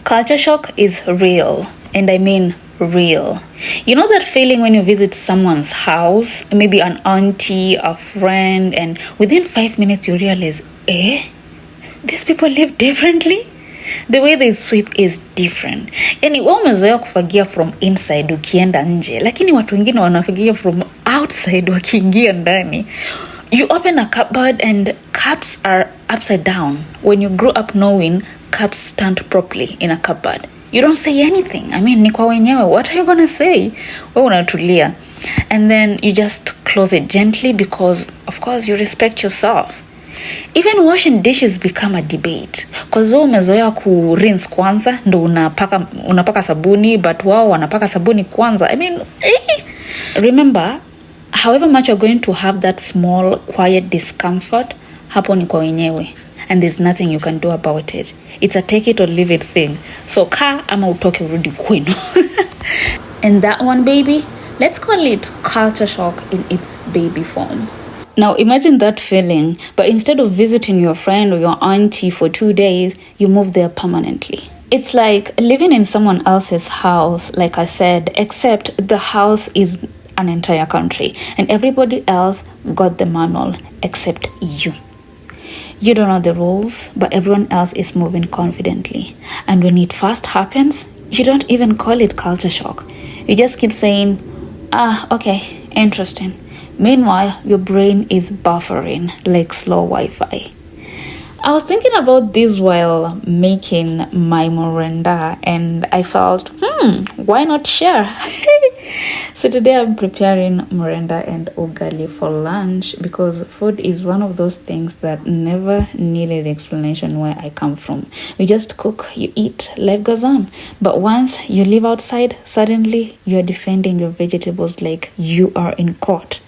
Culture shock is real, and I mean real. You know that feeling when you visit someone's house, maybe an auntie, a friend, and within 5 minutes you realize, these people live differently? The way they sweep is different. Yani wewe umezoea kufagia from inside ukienda nje, lakini watu wengine wanafagia from outside wakiingia ndani. You open a cupboard and cups are upside down. When you grow up knowing cups stand properly in a cupboard, you don't say anything. I mean, ni kwa wenyewe. What are you gonna say? Wewe unatulia. And then you just close it gently because, of course, you respect yourself. Even washing dishes become a debate. Because wewe umezoea ku rinse kwanza ndo unapaka sabuni, but wao wanapaka sabuni kwanza. I mean, remember, however much you're going to have that small quiet discomfort, hapo ni kwa wenyewe, and there's nothing you can do about it. It's a take it or leave it thing. So ka ama utoke urudi kwenu. And that one, baby, let's call it culture shock in its baby form. Now imagine that feeling, but instead of visiting your friend or your auntie for 2 days, you move there permanently. It's like living in someone else's house, like I said, except the house is an entire country and everybody else got the manual except you. You don't know the rules, but everyone else is moving confidently. And when it first happens, you don't even call it culture shock. You just keep saying, okay, interesting. Meanwhile, your brain is buffering like slow Wi-Fi. I was thinking about this while making my Morinda and I felt, why not share? So today I'm preparing Morinda and ugali for lunch because food is one of those things that never needed explanation where I come from. You just cook, you eat, life goes on. But once you live outside, suddenly you're defending your vegetables like you are in court.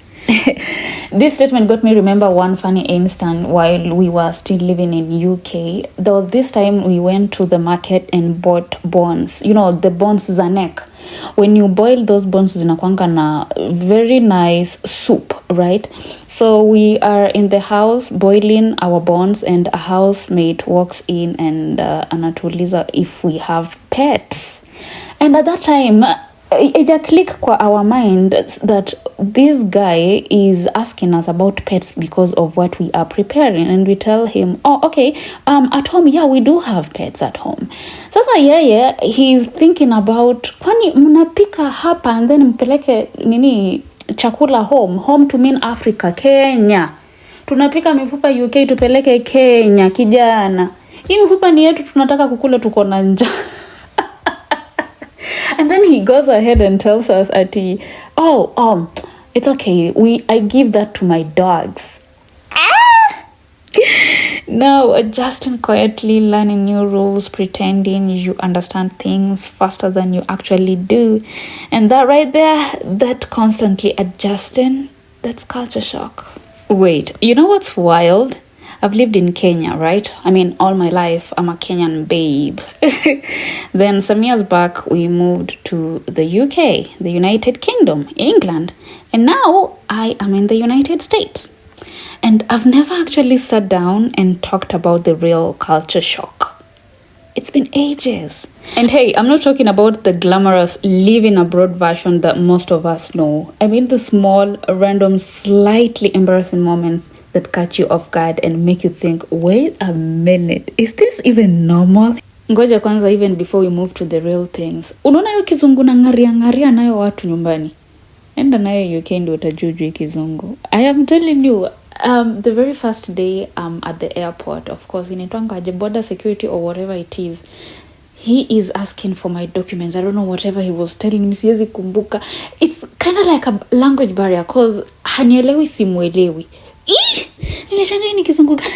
This statement got me remember one funny instant while we were still living in UK. There was this time we went to the market and bought buns. You know, the buns Zanek. When you boil those buns, zinakuanga na very nice soup, right? So we are in the house boiling our buns and a housemate walks in and anatuliza if we have pets. And at that time, it click kwa our mind that this guy is asking us about pets because of what we are preparing, and we tell him, okay, at home, yeah, we do have pets at home. Sasa yeye, he's thinking about kwani mnapika hapa and then mpeleke nini chakula home to mean Africa, Kenya. Tunapika mifupa UK tupeleke Kenya, kijana. Hii mifupa ni yetu, tunataka kukula, tuko na njaa. And then he goes ahead and tells us it's okay. I give that to my dogs. Now, adjusting quietly, learning new rules, pretending you understand things faster than you actually do. And that right there, that constantly adjusting, that's culture shock. Wait, you know what's wild? I've lived in Kenya, right? I mean, all my life, I'm a Kenyan babe. Then some years back, we moved to the UK, the United Kingdom, England. And now I am in the United States. And I've never actually sat down and talked about the real culture shock. It's been ages. And hey, I'm not talking about the glamorous living abroad version that most of us know. I mean the small, random, slightly embarrassing moments that catch you off guard and make you think, wait a minute, is this even normal? Ngoja kwanza, even before we move to the real things. Unaona hiyo kizungu na ngaria nayo watu nyumbani. Enda nayo UK ndio utajuju kizungu. I am telling you, the very first day at the airport, of course, inaitwanga aje border security or whatever it is. He is asking for my documents. I don't know whatever he was telling me. Siwezi kumbuka. It's kind of like a language barrier cause hanielewi simuelewi. Nilishangaa ni kizungu gani?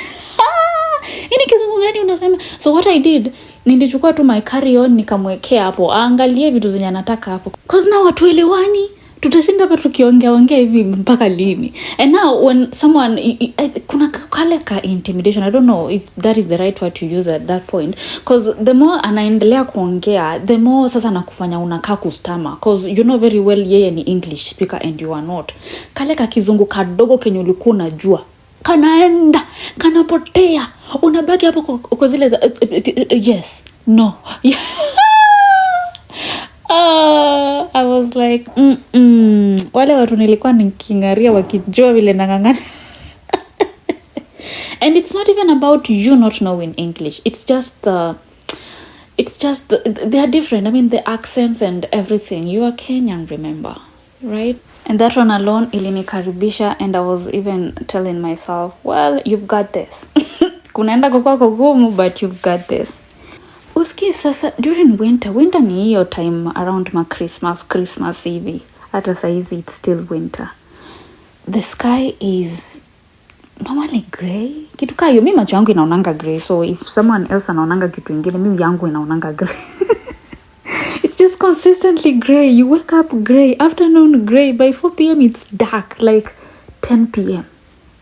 Ini kizungu gani unasema? So what I did, nilichukua tu my carry on nikamwekea hapo. Aangalie vitu zenye anataka hapo. Cause now watuelewani. Tutashinda hapa tukiongea hivi mpaka lini. And now when someone kuna kale ka intimidation, I don't know if that is the right word to use at that point, cause the more anaendelea kuongea, the more sasa nakufanya unakaa kustama, cause you know very well yeye ni English speaker and you are not. Kale ka kizungu kadogo kenye ulikuwa unajua kanaenda kanapotea, unabaki hapo kwa zile yes No. I was like, wale watu nilikuwa nikingaria wakijua vile nangangana. And it's not even about you not knowing English. It's just they are different. I mean, the accents and everything. You are Kenyan, remember, right? And that one alone, ilinikaribisha, and I was even telling myself, well, you've got this. Kunaenda kukua kugumu, but you've got this. Uski sasa, during winter ni hiyo time around Christmas hivi. Hata saizi it's still winter. The sky is normally gray. Kitu kayo, mimi macho yangu inaonanga gray. So if someone else anaonanga kitu ingine, mimi yangu inaonanga gray. It's just consistently gray. You wake up gray, afternoon gray. By 4 p.m. it's dark, like 10 p.m.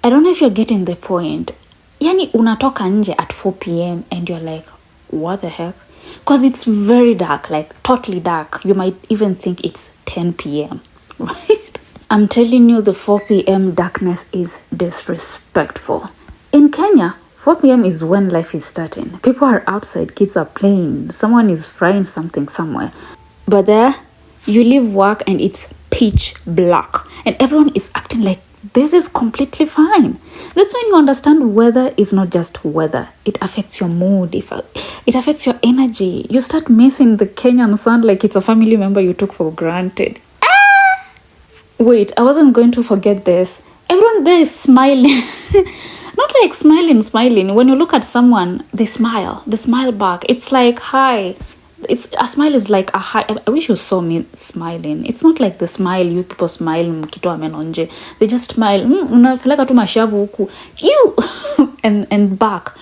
I don't know if you're getting the point. Yani unatoka nje at 4 p.m. and you're like, what the heck? Because it's very dark, like totally dark. You might even think it's 10 p.m. Right? I'm telling you, the 4 p.m. darkness is disrespectful. In Kenya, 4 p.m. is when life is starting. People are outside, kids are playing, someone is frying something somewhere. But there, you leave work and it's pitch black. And everyone is acting like this is completely fine. That's when you understand weather is not just weather. It affects your mood. It affects your energy. You start missing the Kenyan sun like it's a family member you took for granted. Wait, I wasn't going to forget this. Everyone there is smiling. Not like smiling. When you look at someone, they smile. They smile back. It's like, hi. A smile is like a hi. I wish you saw me smiling. It's not like the smile you people smile mkitoa meno nje. They just smile. Unapeleka tu mashavu huku. And back.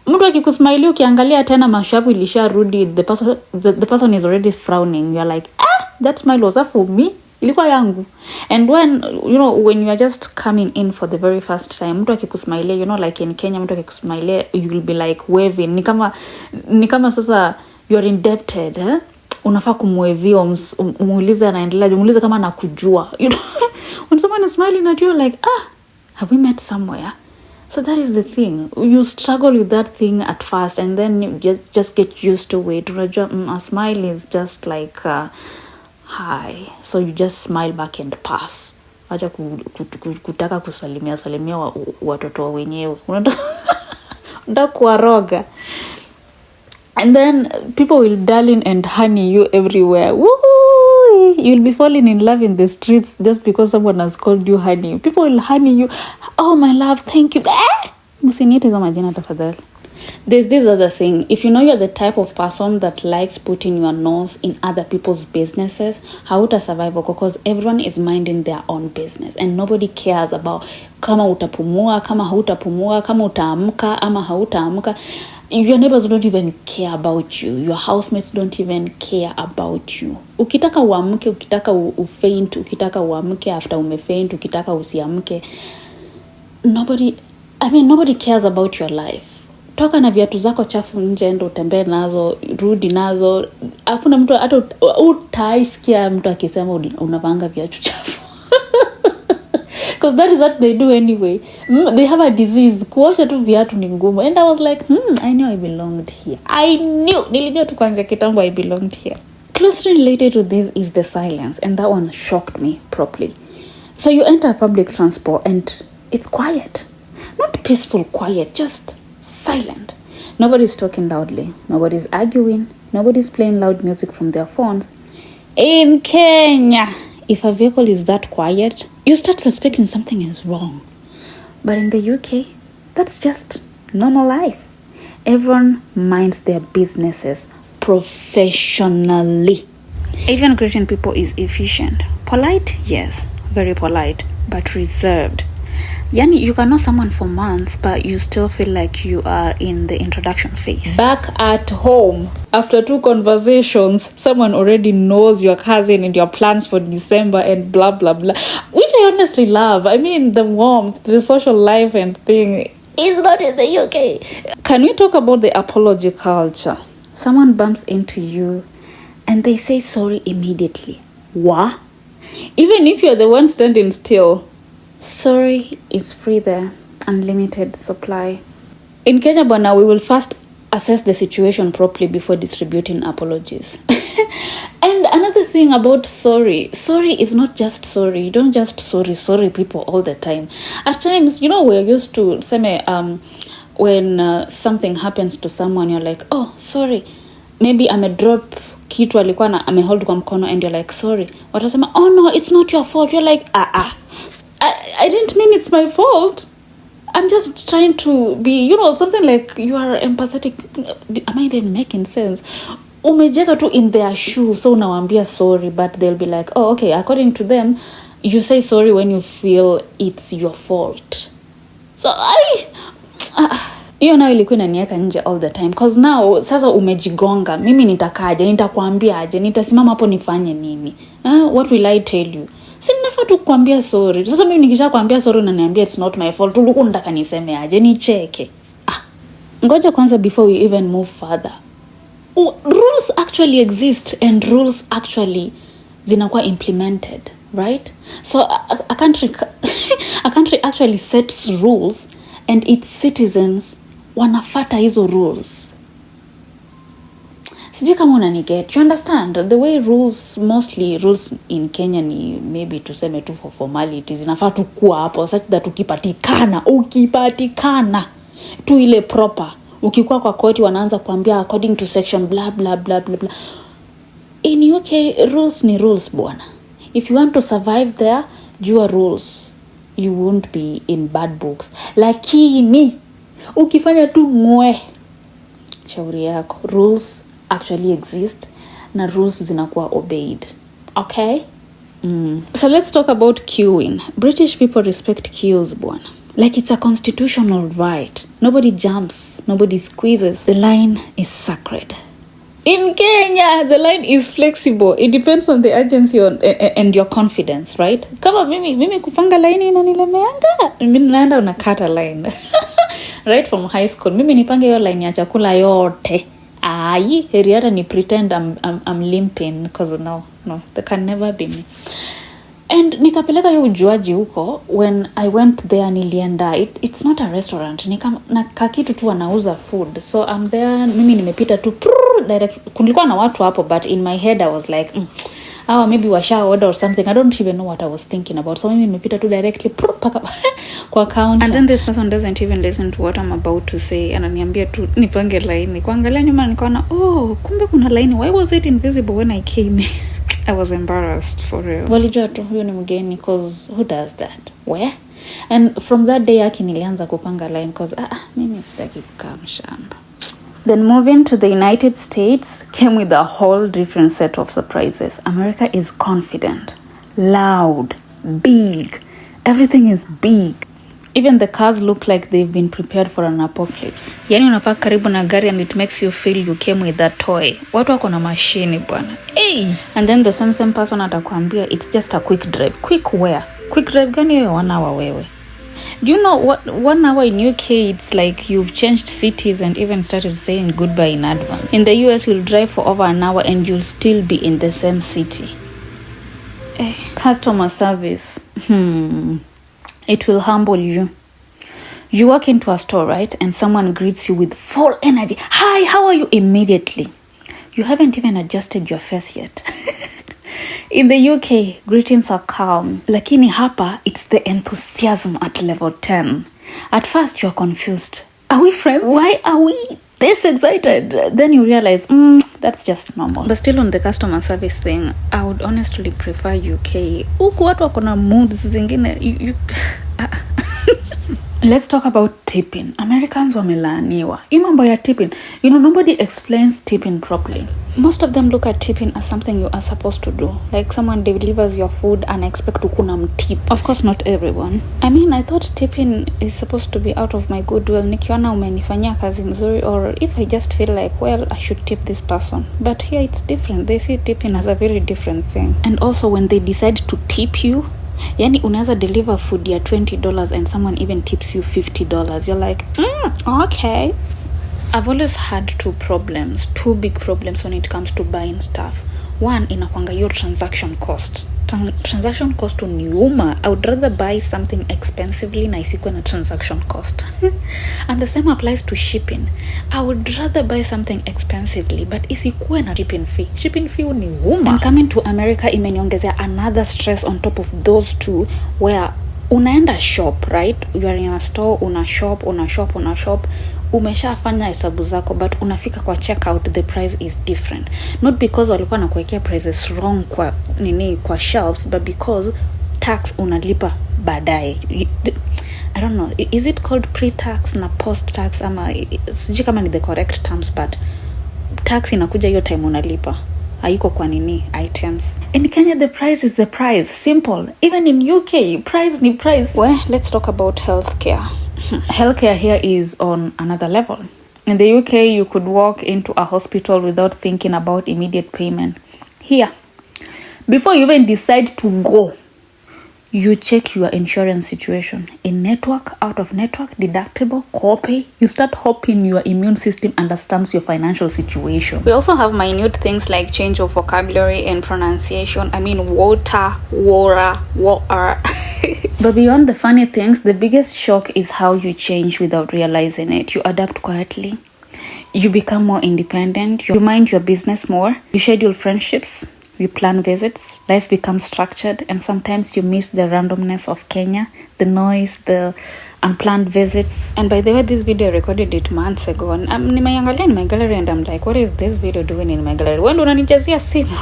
Mtu akikusmile ukiangalia tena mashavu ilisharudi. The person is already frowning. You're like, that smile was that for me? Ilikuwa yangu. And when you are just coming in for the very first time, mtu akikusmile, like in Kenya, mtu akikusmile, you will be like waving. Ni kama sasa you're indebted, unafaa kumwevia, umuulize anaendelea, umuulize kama anakujua. When someone is smiling at you, like, have we met somewhere? So that is the thing. You struggle with that thing at first, and then you just get used to it. A smile is just like, hi. So you just smile back and pass. Acha kutaka kusalimia watoto wenyewe. Unataka kuwaroga. And then people will darling and honey you everywhere. Woo! You'll be falling in love in the streets just because someone has called you honey. People will honey you. Oh, my love, thank you. Musiniite za majina tafadhali. There's this other thing. If you know you're the type of person that likes putting your nose in other people's businesses, hauta survive because everyone is minding their own business and nobody cares about kama utapumua, kama hautapumua, kama utaamka ama hautaamka. Your neighbors don't even care about you. Your housemates don't even care about you. Ukitaka uamke, ukitaka ufaint, ukitaka uamke after umefaint, ukitaka usiamke. Nobody cares about your life. Toka na viatu zako chafu nje, ndo utembee nazo, rudi nazo. Hakuna mtu hata utaisikia mtu akisema unavanga viatu chafu. Because that is what they do anyway. They have a disease. Kuosha tu viatu ni ngumu. And I was like, I knew I belonged here. Nilijua tu kwanza kitambo I belonged here. Closely related to this is the silence. And that one shocked me properly. So you enter public transport and it's quiet. Not peaceful quiet, just silent. Nobody's talking loudly. Nobody's arguing. Nobody's playing loud music from their phones. In Kenya, if a vehicle is that quiet, you start suspecting something is wrong. But in the UK, that's just normal life. Everyone minds their businesses professionally. Even greeting people is efficient. Polite, yes, very polite, but reserved. Yani, you can know someone for months, but you still feel like you are in the introduction phase. Back at home, after 2 conversations, someone already knows your cousin and your plans for December and blah, blah, blah. Which I honestly love. I mean, the warmth, the social life and thing is not in the UK. Can we talk about the apology culture? Someone bumps into you and they say sorry immediately. What? Even if you're the one standing still, sorry is free there, unlimited supply. In Kenya, bwana, we will first assess the situation properly before distributing apologies. And another thing about sorry is not just sorry. You don't just sorry people all the time. At times, we're used to say when something happens to someone, you're like, oh, sorry, maybe drop kitu alikuwa amehold kwa mkono, and you're like, sorry. Watasema, oh no, it's not your fault. You're like, I didn't mean it's my fault. I'm just trying to be, something like you are empathetic. Am I even making sense? Umejeka tu in their shoes, so unawambia sorry, but they'll be like, oh, okay, according to them, you say sorry when you feel it's your fault. So hiyo nayo ilikuwa inaniweka nje all the time, because now sasa umejigonga, mimi nitakaje, nitakwambia aje, nitasimama hapo nifanye nini? What will I tell you? Si ninafaa tu kukwambia sorry. Sasa mimi nikisha kuambia sorry unaniambia it's not my fault, ulikuwa unataka niseme aje, nicheke? Ngoja kwanza before we even move further. Rules actually exist, and rules actually zinakuwa implemented, right? So a country actually sets rules, and its citizens wanafata hizo rules. Sijui kama unaniget. You understand? The way rules in Kenya ni maybe tuseme tu for formalities. Inafaa tu kuwa hapo such that ukipatikana tu ile proper. Ukikuwa kwa koti wanaanza kuambia according to section blah blah blah blah blah. In UK rules ni rules bwana. If you want to survive there, jua rules. You won't be in bad books. Lakini ukifanya tu shauri yako. Rules actually exist na rules zinakuwa obeyed. Okay? So let's talk about queuing. British people respect queues bwana. Like it's a constitutional right. Nobody jumps, nobody squeezes. The line is sacred. In Kenya, the line is flexible. It depends on the agency and your confidence, right? Kama mimi kupanga line inanilemeanga, mimi naenda unakata line. Right from high school, mimi nipange hiyo line ya chakula yote. Heriata ni pretend I'm limping, because no, that can never be me. And nikapeleka hiyo ujuaji huko. When I went there nilienda, it's not a restaurant, na kakitu tu wanauza food. So I'm there, mimi nimepita tu direct. Kulikuwa na watu hapo, but in my head I was like maybe washa order or something. I don't even know what I was thinking about. So mimi nimepita tu directly paka kwa counter, and then this person doesn't even listen to what I'm about to say. Ananiambia tu nipange line. Kuangalia nyuma nikaona, kumbe kuna line. Why was it invisible when I came? I was embarrassed for real. Walijua tu huyo ni mgeni, because who does that? Where? And from that day nilianza kupanga line, because mimi sitaki kukaa mshamba. Then moving to the United States came with a whole different set of surprises. America is confident, loud, big. Everything is big. Even the cars look like they've been prepared for an apocalypse. Yani unapaka karibu na gari and it makes you feel you came with that toy. Watu wako na machine bwana. Hey! And then the same person atakwambia it's just a quick drive. Quick where? Quick drive gani wewe 1 hour wewe? Do you know what 1 hour in UK, it's like you've changed cities and even started saying goodbye in advance. In the US you'll drive for over an hour and you'll still be in the same city. Customer service. It will humble you. You walk into a store, right? And someone greets you with full energy. Hi, how are you? Immediately. You haven't even adjusted your face yet. In the UK, greetings are calm. Lakini hapa, it's the enthusiasm at level 10. At first, you're confused. Are we friends? Why are we this excited? Then you realize, that's just normal. But still on the customer service thing, I would honestly prefer UK. Huku watu wako na moods zingine. Let's talk about tipping. Americans wamelaaniwa. Hii mambo ya tipping. Nobody explains tipping properly. Most of them look at tipping as something you are supposed to do. Like someone delivers your food and expect to kuna mtip. Of course, not everyone. I thought tipping is supposed to be out of my goodwill. Nikiona umenifanyia kazi mzuri, or if I just feel like, well, I should tip this person. But here it's different. They see tipping as a very different thing. And also when they decide to tip you, yani unaweza deliver food ya $20 and someone even tips you $50. You're like, okay. I've always had two big problems when it comes to buying stuff. One, inakwanga your transaction cost. transaction cost uniuma. I would rather buy something expensively na isikuwe na transaction cost. And the same applies to shipping. I would rather buy something expensively but isikuwe na shipping fee. Shipping fee uniuma. And coming to America imeniongezea another stress on top of those two, where unaenda shop, right? You are in a store, una shop, umeshafanya hesabu zako, but unafika kwa checkout the price is different, not because walikuwa na kuwekea prices wrong kwa shelves, but because tax unalipa baadaye. I don't know, is it called pre-tax na post-tax, ama sijui kama ni the correct terms, but tax inakuja hiyo time unalipa, haiko kwa items. In Kenya the price is the price, simple. Even in UK price ni price. Well, let's talk about healthcare. Healthcare here is on another level. In the UK, you could walk into a hospital without thinking about immediate payment. Here, before you even decide to go, you check your insurance situation. In network, out of network, deductible, copay. You start hoping your immune system understands your financial situation. We also have minute things like change of vocabulary and pronunciation. I mean, water. But beyond the funny things, the biggest shock is how you change without realizing it. You adapt quietly. You become more independent. You mind your business more. You schedule friendships. You plan visits. Life becomes structured, and sometimes you miss the randomness of Kenya, the noise, the unplanned visits. And by the way, this video I recorded it months ago, and nimeangalia in my gallery and I'm like, what is this video doing in my gallery? When unanijazia simu?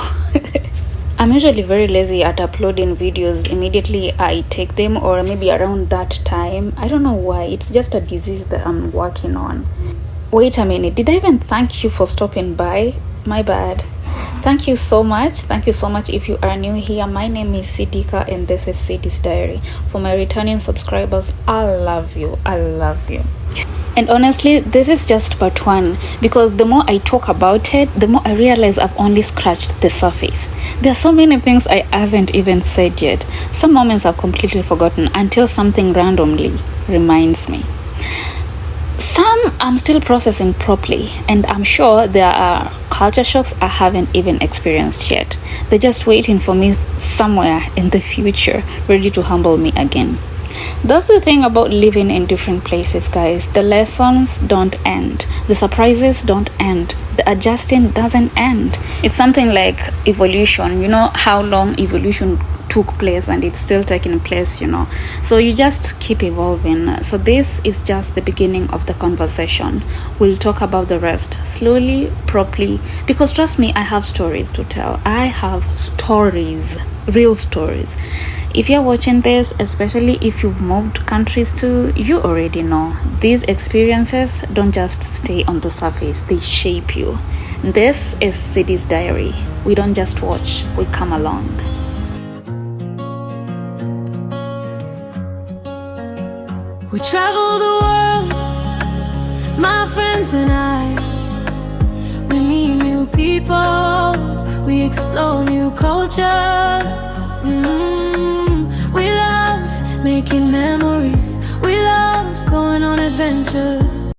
I'm usually very lazy at uploading videos immediately I take them, or maybe around that time. I don't know why. It's just a disease that I'm working on. Wait a minute. Did I even thank you for stopping by? My bad. Thank you so much. Thank you so much if you are new here. My name is Sidika and this is City's Diary. For my returning subscribers, I love you. I love you. And honestly, this is just part one, because the more I talk about it, the more I realize I've only scratched the surface. There are so many things I haven't even said yet. Some moments I've completely forgotten until something randomly reminds me. Some I'm still processing properly, and I'm sure there are culture shocks I haven't even experienced yet. They're just waiting for me somewhere in the future, ready to humble me again. That's the thing about living in different places, guys. The lessons don't end. The surprises don't end. The adjusting doesn't end. It's something like evolution. You know how long evolution took place, and it's still taking place, So you just keep evolving. So this is just the beginning of the conversation. We'll talk about the rest slowly, properly, because trust me, I have stories to tell. I have stories, real stories. If you're watching this, especially if you've moved countries too, you already know these experiences don't just stay on the surface, they shape you. This is City's Diary. We don't just watch, we come along. We travel the world, my friends and I. We meet new people, we explore new cultures.